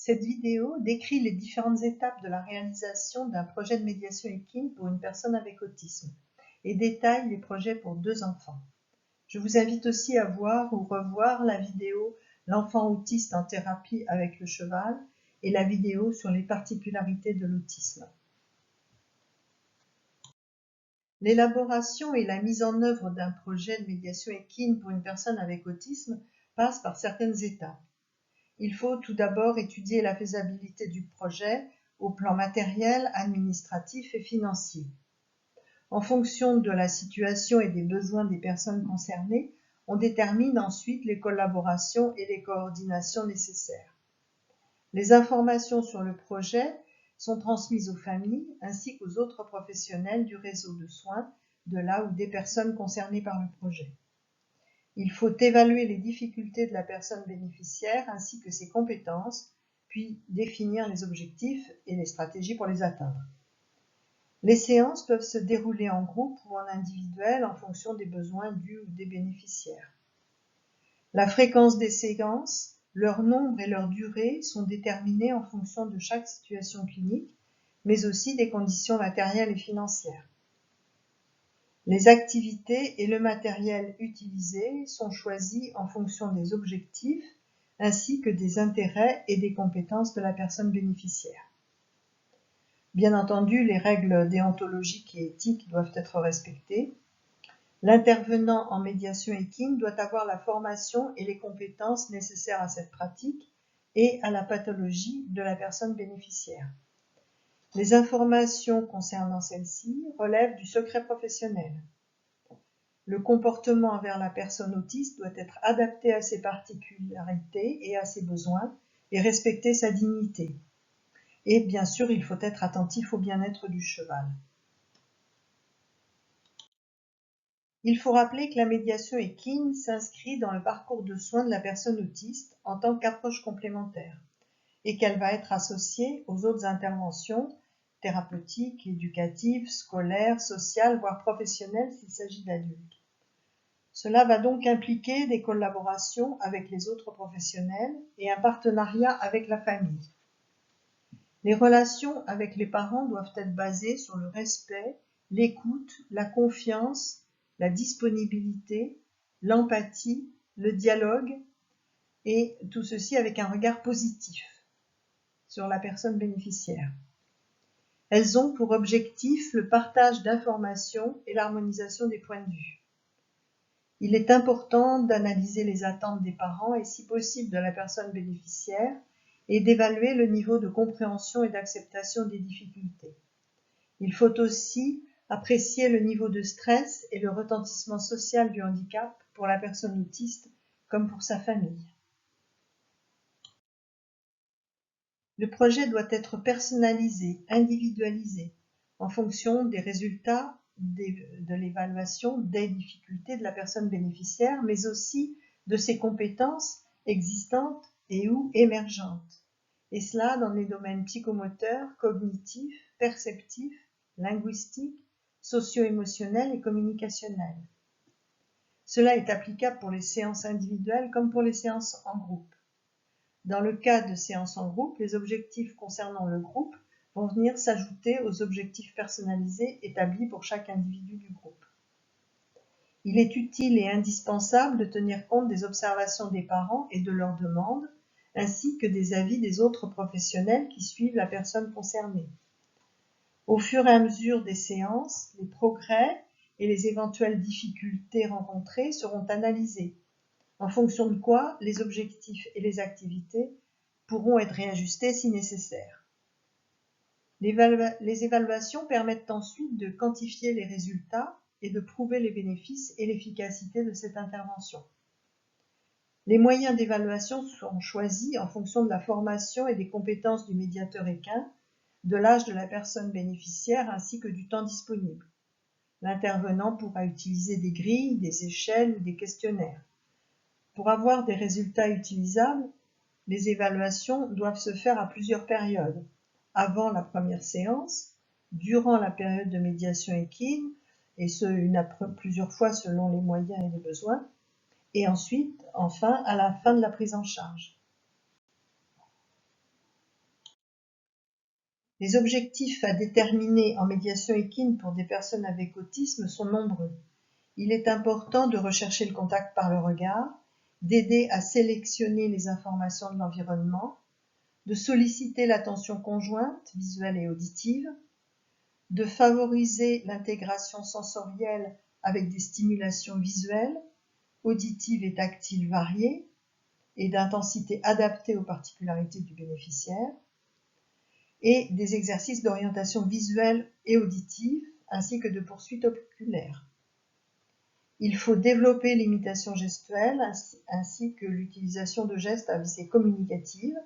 Cette vidéo décrit les différentes étapes de la réalisation d'un projet de médiation équine pour une personne avec autisme et détaille les projets pour 2 enfants. Je vous invite aussi à voir ou revoir la vidéo L'enfant autiste en thérapie avec le cheval et la vidéo sur les particularités de l'autisme. L'élaboration et la mise en œuvre d'un projet de médiation équine pour une personne avec autisme passe par certaines étapes. Il faut tout d'abord étudier la faisabilité du projet au plan matériel, administratif et financier. En fonction de la situation et des besoins des personnes concernées, on détermine ensuite les collaborations et les coordinations nécessaires. Les informations sur le projet sont transmises aux familles ainsi qu'aux autres professionnels du réseau de soins de là ou des personnes concernées par le projet. Il faut évaluer les difficultés de la personne bénéficiaire ainsi que ses compétences, puis définir les objectifs et les stratégies pour les atteindre. Les séances peuvent se dérouler en groupe ou en individuel en fonction des besoins du ou des bénéficiaires. La fréquence des séances, leur nombre et leur durée sont déterminés en fonction de chaque situation clinique, mais aussi des conditions matérielles et financières. Les activités et le matériel utilisé sont choisis en fonction des objectifs ainsi que des intérêts et des compétences de la personne bénéficiaire. Bien entendu, les règles déontologiques et éthiques doivent être respectées. L'intervenant en médiation équine doit avoir la formation et les compétences nécessaires à cette pratique et à la pathologie de la personne bénéficiaire. Les informations concernant celle-ci relèvent du secret professionnel. Le comportement envers la personne autiste doit être adapté à ses particularités et à ses besoins et respecter sa dignité. Et bien sûr, il faut être attentif au bien-être du cheval. Il faut rappeler que la médiation équine s'inscrit dans le parcours de soins de la personne autiste en tant qu'approche complémentaire et qu'elle va être associée aux autres interventions thérapeutiques, éducatives, scolaires, sociales, voire professionnelles s'il s'agit d'adultes. Cela va donc impliquer des collaborations avec les autres professionnels et un partenariat avec la famille. Les relations avec les parents doivent être basées sur le respect, l'écoute, la confiance, la disponibilité, l'empathie, le dialogue, et tout ceci avec un regard positif sur la personne bénéficiaire. Elles ont pour objectif le partage d'informations et l'harmonisation des points de vue. Il est important d'analyser les attentes des parents et si possible de la personne bénéficiaire et d'évaluer le niveau de compréhension et d'acceptation des difficultés. Il faut aussi apprécier le niveau de stress et le retentissement social du handicap pour la personne autiste comme pour sa famille. Le projet doit être personnalisé, individualisé, en fonction des résultats de l'évaluation des difficultés de la personne bénéficiaire, mais aussi de ses compétences existantes et ou émergentes, et cela dans les domaines psychomoteurs, cognitifs, perceptifs, linguistiques, socio-émotionnels et communicationnels. Cela est applicable pour les séances individuelles comme pour les séances en groupe. Dans le cas de séances en groupe, les objectifs concernant le groupe vont venir s'ajouter aux objectifs personnalisés établis pour chaque individu du groupe. Il est utile et indispensable de tenir compte des observations des parents et de leurs demandes, ainsi que des avis des autres professionnels qui suivent la personne concernée. Au fur et à mesure des séances, les progrès et les éventuelles difficultés rencontrées seront analysés, en fonction de quoi les objectifs et les activités pourront être réajustés si nécessaire. Les évaluations permettent ensuite de quantifier les résultats et de prouver les bénéfices et l'efficacité de cette intervention. Les moyens d'évaluation sont choisis en fonction de la formation et des compétences du médiateur équin, de l'âge de la personne bénéficiaire ainsi que du temps disponible. L'intervenant pourra utiliser des grilles, des échelles ou des questionnaires. Pour avoir des résultats utilisables, les évaluations doivent se faire à plusieurs périodes. Avant la première séance, durant la période de médiation équine, et ce, plusieurs fois selon les moyens et les besoins, et ensuite, enfin, à la fin de la prise en charge. Les objectifs à déterminer en médiation équine pour des personnes avec autisme sont nombreux. Il est important de rechercher le contact par le regard, d'aider à sélectionner les informations de l'environnement, de solliciter l'attention conjointe, visuelle et auditive, de favoriser l'intégration sensorielle avec des stimulations visuelles, auditives et tactiles variées et d'intensité adaptée aux particularités du bénéficiaire, et des exercices d'orientation visuelle et auditive, ainsi que de poursuite oculaire. Il faut développer l'imitation gestuelle ainsi que l'utilisation de gestes à visée communicative,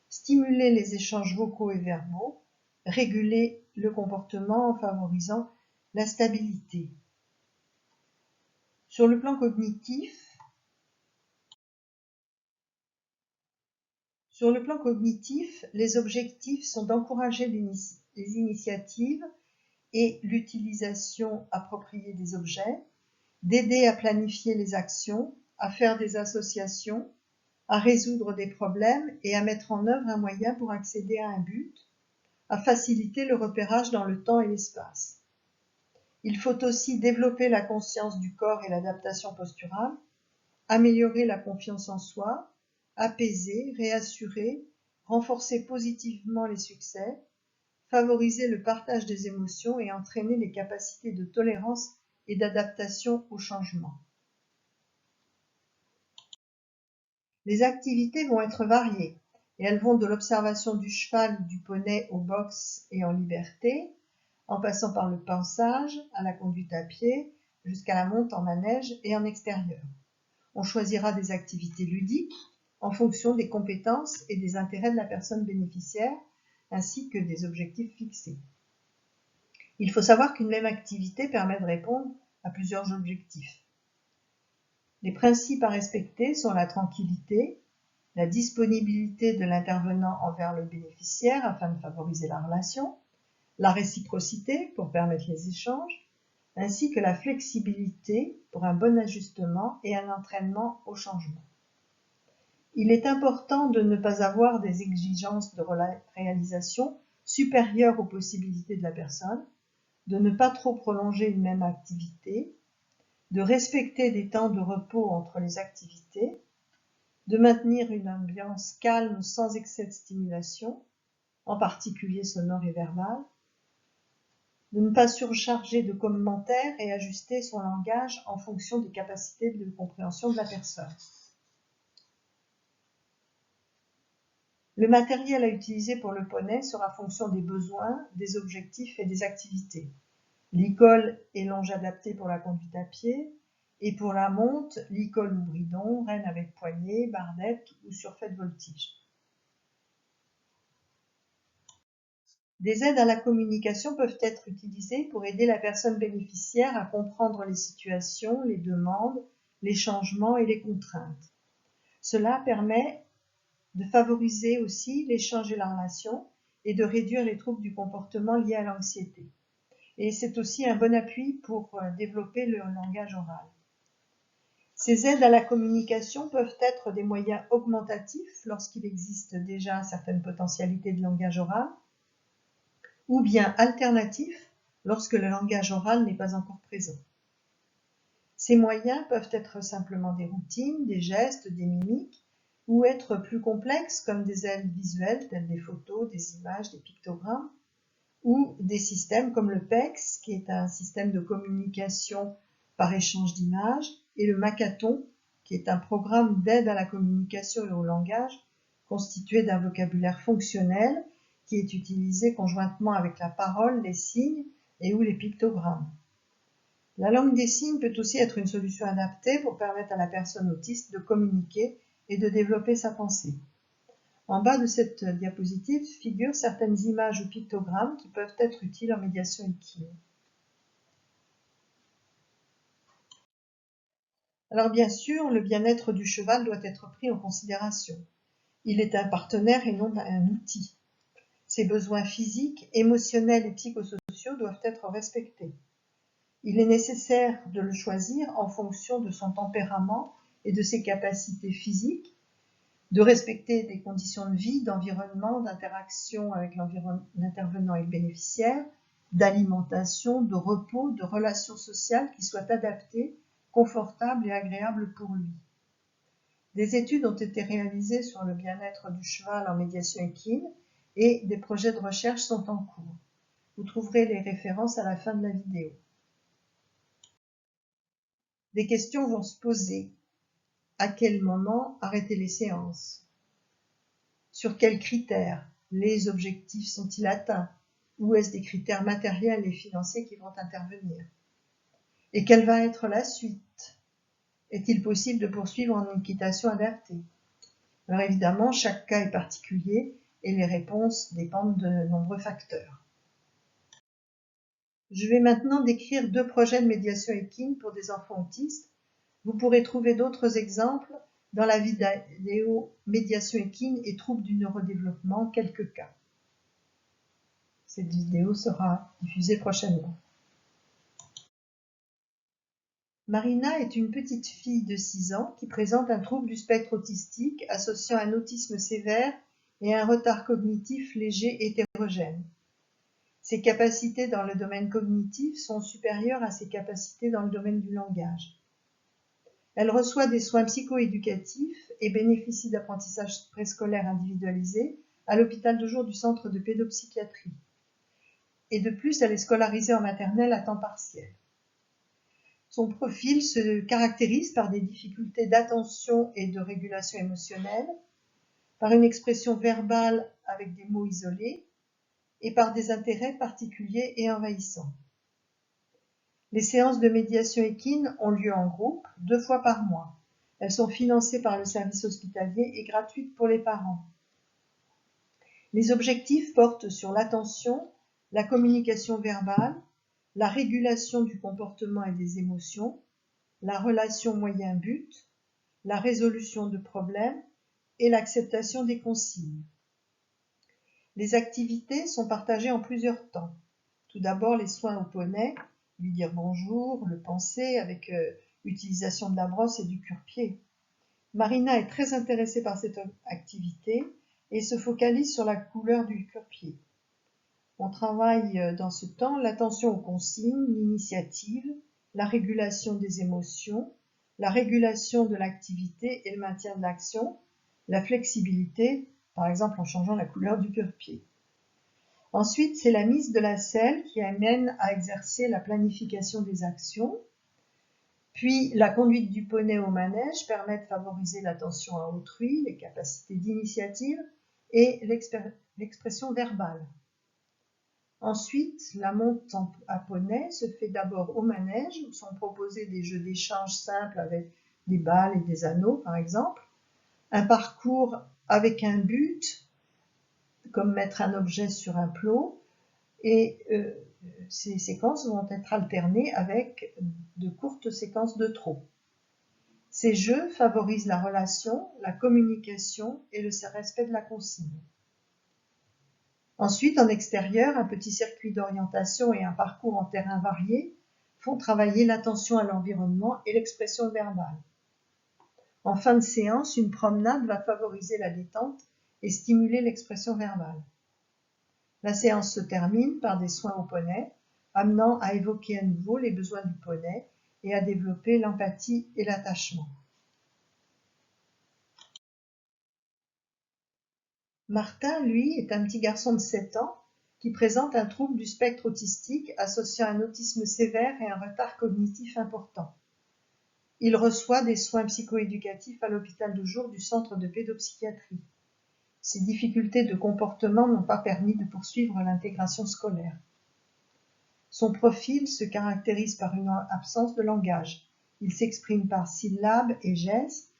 stimuler les échanges vocaux et verbaux, réguler le comportement en favorisant la stabilité. Sur le plan cognitif, les objectifs sont d'encourager les initiatives et l'utilisation appropriée des objets, d'aider à planifier les actions, à faire des associations, à résoudre des problèmes et à mettre en œuvre un moyen pour accéder à un but, à faciliter le repérage dans le temps et l'espace. Il faut aussi développer la conscience du corps et l'adaptation posturale, améliorer la confiance en soi, apaiser, réassurer, renforcer positivement les succès, favoriser le partage des émotions et entraîner les capacités de tolérance et d'adaptation au changement. Les activités vont être variées et elles vont de l'observation du cheval ou du poney au box et en liberté, en passant par le pansage, à la conduite à pied, jusqu'à la monte en manège et en extérieur. On choisira des activités ludiques en fonction des compétences et des intérêts de la personne bénéficiaire, ainsi que des objectifs fixés. Il faut savoir qu'une même activité permet de répondre à plusieurs objectifs. Les principes à respecter sont la tranquillité, la disponibilité de l'intervenant envers le bénéficiaire afin de favoriser la relation, la réciprocité pour permettre les échanges, ainsi que la flexibilité pour un bon ajustement et un entraînement au changement. Il est important de ne pas avoir des exigences de réalisation supérieures aux possibilités de la personne, de ne pas trop prolonger une même activité, de respecter des temps de repos entre les activités, de maintenir une ambiance calme sans excès de stimulation, en particulier sonore et verbale, de ne pas surcharger de commentaires et ajuster son langage en fonction des capacités de compréhension de la personne. Le matériel à utiliser pour le poney sera fonction des besoins, des objectifs et des activités. Licol et longe adaptée pour la conduite à pied, et pour la monte, licol ou bridon, renne avec poignée, bardette ou surfait de voltige. Des aides à la communication peuvent être utilisées pour aider la personne bénéficiaire à comprendre les situations, les demandes, les changements et les contraintes. Cela permet de favoriser aussi l'échange et la relation et de réduire les troubles du comportement liés à l'anxiété. Et c'est aussi un bon appui pour développer le langage oral. Ces aides à la communication peuvent être des moyens augmentatifs lorsqu'il existe déjà certaines potentialités de langage oral, ou bien alternatifs lorsque le langage oral n'est pas encore présent. Ces moyens peuvent être simplement des routines, des gestes, des mimiques, ou être plus complexes comme des aides visuelles telles des photos, des images, des pictogrammes, ou des systèmes comme le PEX, qui est un système de communication par échange d'images, et le Macathon, qui est un programme d'aide à la communication et au langage, constitué d'un vocabulaire fonctionnel qui est utilisé conjointement avec la parole, les signes et ou les pictogrammes. La langue des signes peut aussi être une solution adaptée pour permettre à la personne autiste de communiquer et de développer sa pensée. En bas de cette diapositive figurent certaines images ou pictogrammes qui peuvent être utiles en médiation équine. Alors bien sûr, le bien-être du cheval doit être pris en considération. Il est un partenaire et non un outil. Ses besoins physiques, émotionnels et psychosociaux doivent être respectés. Il est nécessaire de le choisir en fonction de son tempérament et de ses capacités physiques, de respecter des conditions de vie, d'environnement, d'interaction avec l'intervenant et le bénéficiaire, d'alimentation, de repos, de relations sociales qui soient adaptées, confortables et agréables pour lui. Des études ont été réalisées sur le bien-être du cheval en médiation équine et des projets de recherche sont en cours. Vous trouverez les références à la fin de la vidéo. Des questions vont se poser. À quel moment arrêter les séances? Sur quels critères les objectifs sont-ils atteints? Ou est-ce des critères matériels et financiers qui vont intervenir? Et quelle va être la suite? Est-il possible de poursuivre en équitation adaptée? Alors évidemment, chaque cas est particulier et les réponses dépendent de nombreux facteurs. Je vais maintenant décrire 2 projets de médiation équine pour des enfants autistes. Vous pourrez trouver d'autres exemples dans la vidéo médiation équine et troubles du neurodéveloppement, quelques cas. Cette vidéo sera diffusée prochainement. Marina est une petite fille de 6 ans qui présente un trouble du spectre autistique associant un autisme sévère et un retard cognitif léger hétérogène. Ses capacités dans le domaine cognitif sont supérieures à ses capacités dans le domaine du langage. Elle reçoit des soins psychoéducatifs et bénéficie d'apprentissage préscolaire individualisé à l'hôpital de jour du centre de pédopsychiatrie. Et de plus, elle est scolarisée en maternelle à temps partiel. Son profil se caractérise par des difficultés d'attention et de régulation émotionnelle, par une expression verbale avec des mots isolés et par des intérêts particuliers et envahissants. Les séances de médiation équine ont lieu en groupe 2 fois par mois. Elles sont financées par le service hospitalier et gratuites pour les parents. Les objectifs portent sur l'attention, la communication verbale, la régulation du comportement et des émotions, la relation moyen-but, la résolution de problèmes et l'acceptation des consignes. Les activités sont partagées en plusieurs temps. Tout d'abord, les soins au poney, lui dire bonjour, le panser avec utilisation de la brosse et du cure-pied. Marina est très intéressée par cette activité et se focalise sur la couleur du cure-pied. On travaille dans ce temps l'attention aux consignes, l'initiative, la régulation des émotions, la régulation de l'activité et le maintien de l'action, la flexibilité, par exemple en changeant la couleur du cure-pied. Ensuite, c'est la mise de la selle qui amène à exercer la planification des actions. Puis, la conduite du poney au manège permet de favoriser l'attention à autrui, les capacités d'initiative et l'expression verbale. Ensuite, la monte à poney se fait d'abord au manège, où sont proposés des jeux d'échange simples avec des balles et des anneaux, par exemple. Un parcours avec un but, comme mettre un objet sur un plot, et ces séquences vont être alternées avec de courtes séquences de trot. Ces jeux favorisent la relation, la communication et le respect de la consigne. Ensuite, en extérieur, un petit circuit d'orientation et un parcours en terrain varié font travailler l'attention à l'environnement et l'expression verbale. En fin de séance, une promenade va favoriser la détente et stimuler l'expression verbale. La séance se termine par des soins au poney, amenant à évoquer à nouveau les besoins du poney et à développer l'empathie et l'attachement. Martin, lui, est un petit garçon de 7 ans qui présente un trouble du spectre autistique associant un autisme sévère et un retard cognitif important. Il reçoit des soins psychoéducatifs à l'hôpital de jour du centre de pédopsychiatrie. Ses difficultés de comportement n'ont pas permis de poursuivre l'intégration scolaire. Son profil se caractérise par une absence de langage. Il s'exprime par syllabes et gestes,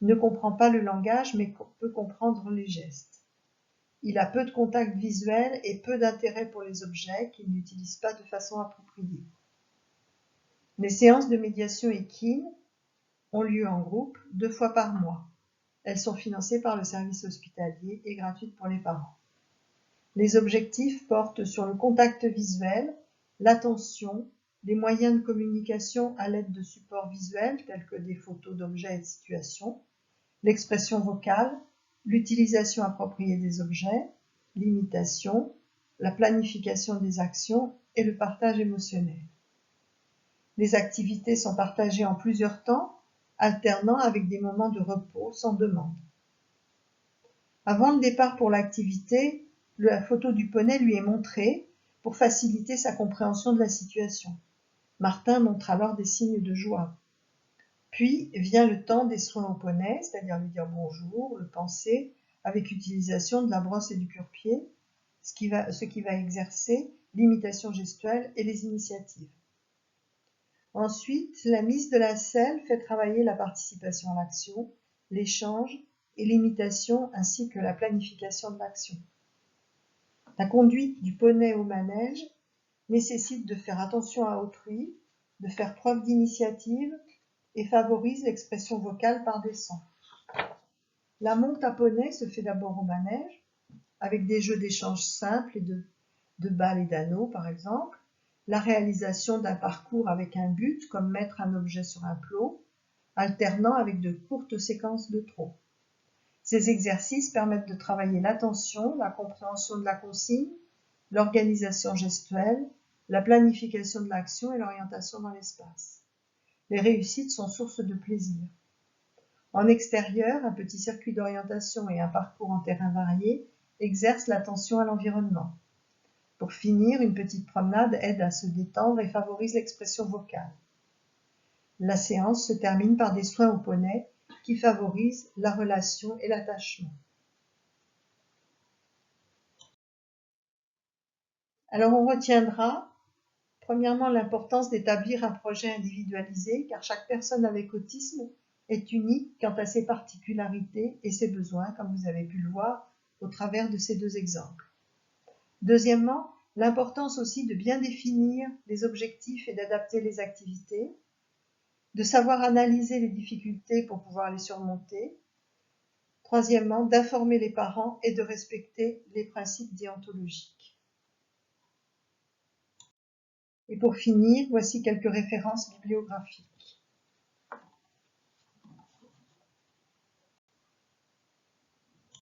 ne comprend pas le langage mais peut comprendre les gestes. Il a peu de contact visuel et peu d'intérêt pour les objets qu'il n'utilise pas de façon appropriée. Les séances de médiation équine ont lieu en groupe 2 fois par mois. Elles sont financées par le service hospitalier et gratuites pour les parents. Les objectifs portent sur le contact visuel, l'attention, les moyens de communication à l'aide de supports visuels tels que des photos d'objets et de situations, l'expression vocale, l'utilisation appropriée des objets, l'imitation, la planification des actions et le partage émotionnel. Les activités sont partagées en plusieurs temps, alternant avec des moments de repos sans demande. Avant le départ pour l'activité, la photo du poney lui est montrée pour faciliter sa compréhension de la situation. Martin montre alors des signes de joie. Puis vient le temps des soins au poney, c'est-à-dire lui dire bonjour, le panser, avec utilisation de la brosse et du cure-pied, ce qui va exercer l'imitation gestuelle et les initiatives. Ensuite, la mise de la selle fait travailler la participation à l'action, l'échange et l'imitation ainsi que la planification de l'action. La conduite du poney au manège nécessite de faire attention à autrui, de faire preuve d'initiative et favorise l'expression vocale par des sons. La monte à poney se fait d'abord au manège, avec des jeux d'échange simples et de balles et d'anneaux par exemple, la réalisation d'un parcours avec un but comme mettre un objet sur un plot, alternant avec de courtes séquences de trot. Ces exercices permettent de travailler l'attention, la compréhension de la consigne, l'organisation gestuelle, la planification de l'action et l'orientation dans l'espace. Les réussites sont source de plaisir. En extérieur, un petit circuit d'orientation et un parcours en terrain varié exercent l'attention à l'environnement. Pour finir, une petite promenade aide à se détendre et favorise l'expression vocale. La séance se termine par des soins au poney qui favorisent la relation et l'attachement. Alors on retiendra premièrement l'importance d'établir un projet individualisé car chaque personne avec autisme est unique quant à ses particularités et ses besoins, comme vous avez pu le voir au travers de ces deux exemples. Deuxièmement, l'importance aussi de bien définir les objectifs et d'adapter les activités, de savoir analyser les difficultés pour pouvoir les surmonter. Troisièmement, d'informer les parents et de respecter les principes déontologiques. Et pour finir, voici quelques références bibliographiques.